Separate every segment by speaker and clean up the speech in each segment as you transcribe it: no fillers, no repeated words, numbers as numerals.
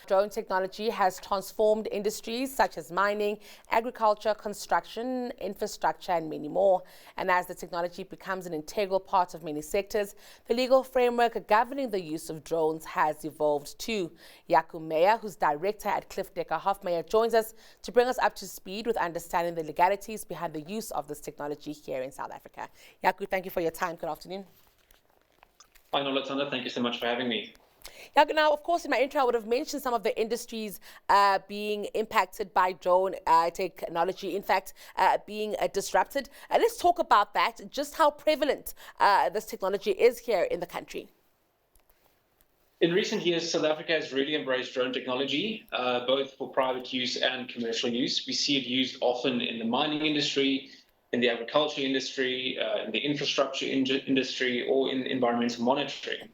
Speaker 1: Drone technology has transformed industries such as mining, agriculture, construction, infrastructure, and many more. And as the technology becomes an integral part of many sectors, the legal framework governing the use of drones has evolved too. Jaco Meyer, who's director at Cliffe Dekker Hofmeyr, joins us to bring us up to speed with understanding the legalities behind the use of this technology here in South Africa. Jaco, thank you for your time. Good afternoon.
Speaker 2: Hi, Nolatanda. Thank you so much for having me.
Speaker 1: Now, of course, in my intro, I would have mentioned some of the industries being impacted by drone technology, in fact, being disrupted. Let's talk about that, just how prevalent this technology is here in the country.
Speaker 2: In recent years, South Africa has really embraced drone technology, both for private use and commercial use. We see it used often in the mining industry, in the agriculture industry, in the infrastructure industry, or in environmental monitoring.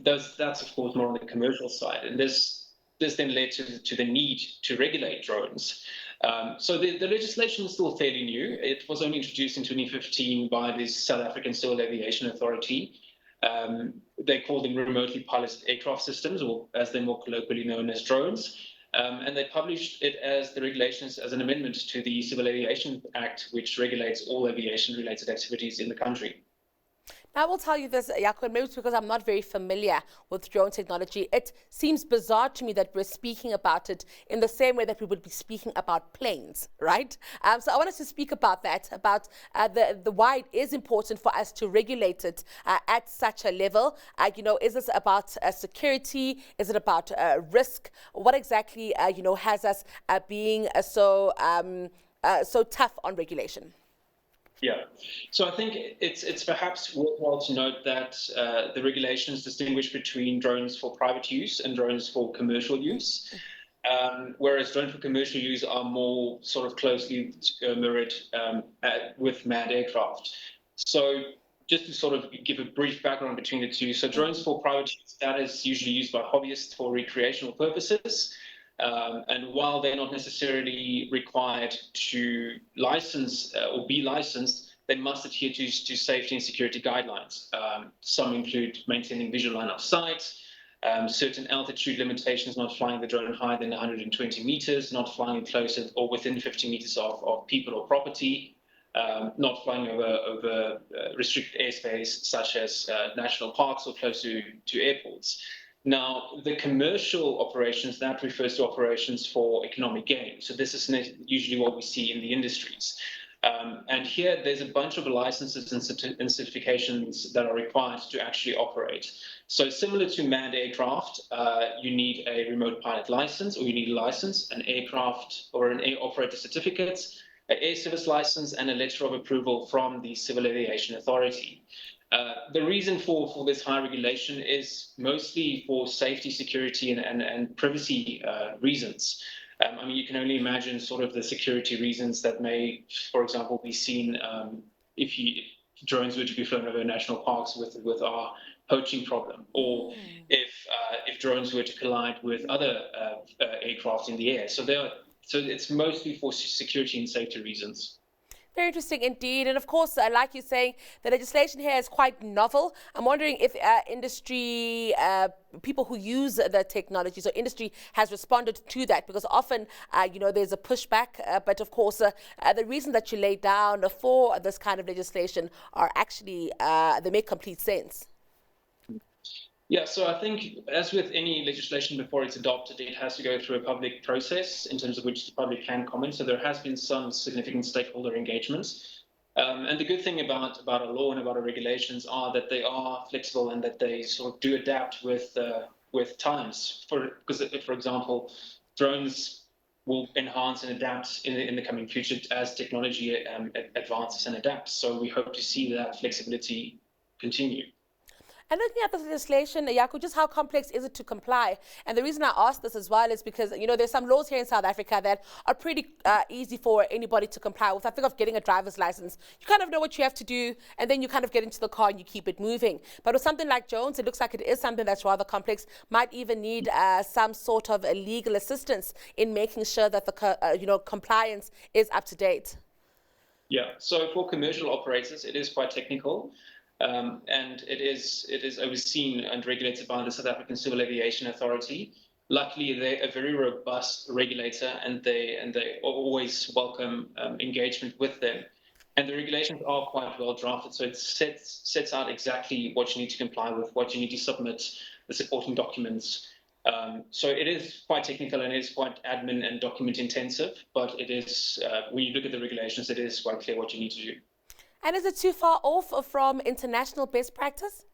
Speaker 2: That's of course more on the commercial side, and this then led to the need to regulate drones. So the legislation is still fairly new. It was only introduced in 2015 by the South African Civil Aviation Authority. They call them remotely piloted aircraft systems, or as they're more colloquially known as drones. And they published it as the regulations as an amendment to the Civil Aviation Act, which regulates all aviation-related activities in the country.
Speaker 1: Now, I will tell you this, Jaco, maybe it's because I'm not very familiar with drone technology. It seems bizarre to me that we're speaking about it in the same way that we would be speaking about planes, right? So I want us to speak about that, about the why it is important for us to regulate it at such a level. Is this about security? Is it about risk? What exactly, has us being so tough on regulation?
Speaker 2: Yeah, so I think it's perhaps worthwhile to note that the regulations distinguish between drones for private use and drones for commercial use, whereas drones for commercial use are more sort of closely mirrored with manned aircraft. So just to sort of give a brief background between the two, so drones for private use, that is usually used by hobbyists for recreational purposes. And while they're not necessarily required to license or be licensed, they must adhere to safety and security guidelines. Some include maintaining visual line of sight, certain altitude limitations, not flying the drone higher than 120 meters, not flying closer or within 50 meters of people or property, not flying over restricted airspace such as national parks or close to airports. Now, the commercial operations, that refers to operations for economic gain. So this is usually what we see in the industries. And here, there's a bunch of licenses and certifications that are required to actually operate. So similar to manned aircraft, you need a remote pilot license, or you need a license, an aircraft or an air operator certificate, an air service license, and a letter of approval from the Civil Aviation Authority. The reason for this high regulation is mostly for safety, security, and privacy reasons. I mean, you can only imagine sort of the security reasons that may, for example, be seen if drones were to be flown over national parks with our poaching problem, or if drones were to collide with other aircraft in the air. So it's mostly for security and safety reasons.
Speaker 1: Very interesting indeed. And of course, like you're saying, the legislation here is quite novel. I'm wondering if industry, people who use the technology, so industry has responded to that, because often, there's a pushback. But of course, the reason that you lay down for this kind of legislation are actually, they make complete sense.
Speaker 2: Yeah, so I think as with any legislation before it's adopted, it has to go through a public process in terms of which the public can comment. So there has been some significant stakeholder engagements. And the good thing about a law and about our regulations are that they are flexible and that they sort of do adapt with times. Because, for example, drones will enhance and adapt in the coming future as technology advances and adapts. So we hope to see that flexibility continue.
Speaker 1: And looking at the legislation, Jaco, just how complex is it to comply? And the reason I ask this as well is because, there's some laws here in South Africa that are pretty easy for anybody to comply with. I think of getting a driver's license. You kind of know what you have to do, and then you kind of get into the car and you keep it moving. But with something like drones, it looks like it is something that's rather complex, might even need some sort of legal assistance in making sure that the compliance is up to date.
Speaker 2: Yeah, so for commercial operators, it is quite technical. And it is overseen and regulated by the South African Civil Aviation Authority. luckily, they're a very robust regulator, and they always welcome engagement with them. And the regulations are quite well drafted, so it sets out exactly what you need to comply with, what you need to submit, the supporting documents. So it is quite technical and it is quite admin and document intensive, but it is, when you look at the regulations, it is quite clear what you need to do.
Speaker 1: And is it too far off from international best practice?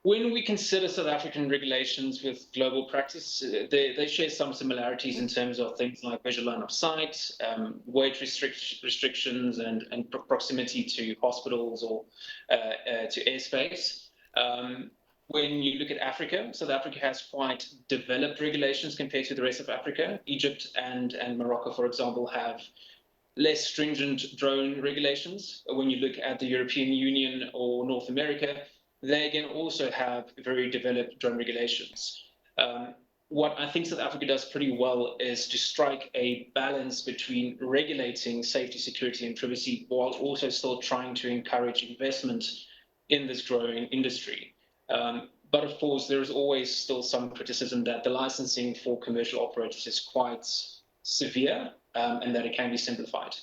Speaker 2: When we consider South African regulations with global practice, they share some similarities in terms of things like visual line of sight, weight restrictions, and proximity to hospitals or to airspace. When you look at Africa, South Africa has quite developed regulations compared to the rest of Africa. Egypt and Morocco, for example, have less stringent drone regulations. When you look at the European Union or North America, they again also have very developed drone regulations. What I think South Africa does pretty well is to strike a balance between regulating safety, security, and privacy while also still trying to encourage investment in this growing industry. But of course, there is always still some criticism that the licensing for commercial operators is quite severe, and that it can be simplified.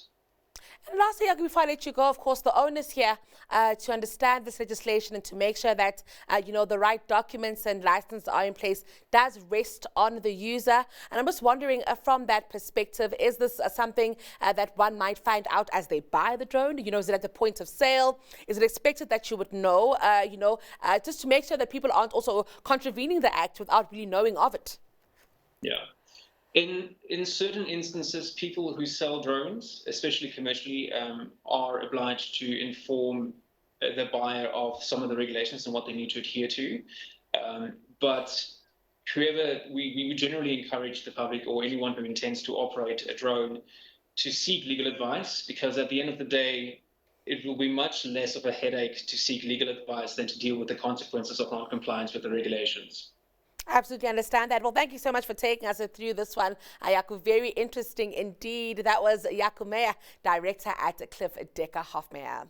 Speaker 1: And lastly, before I let you go, of course, the onus here to understand this legislation and to make sure that, the right documents and licenses are in place does rest on the user. And I'm just wondering, from that perspective, is this something that one might find out as they buy the drone? Is it at the point of sale? Is it expected that you would know, just to make sure that people aren't also contravening the act without really knowing of it?
Speaker 2: Yeah. In certain instances, people who sell drones, especially commercially, are obliged to inform the buyer of some of the regulations and what they need to adhere to. But we generally encourage the public or anyone who intends to operate a drone to seek legal advice, because at the end of the day, it will be much less of a headache to seek legal advice than to deal with the consequences of non-compliance with the regulations.
Speaker 1: Absolutely understand that. Well, thank you so much for taking us through this one, Jaco. Very interesting indeed. That was Jaco Meyer, Director at Cliffe Dekker Hofmeyr.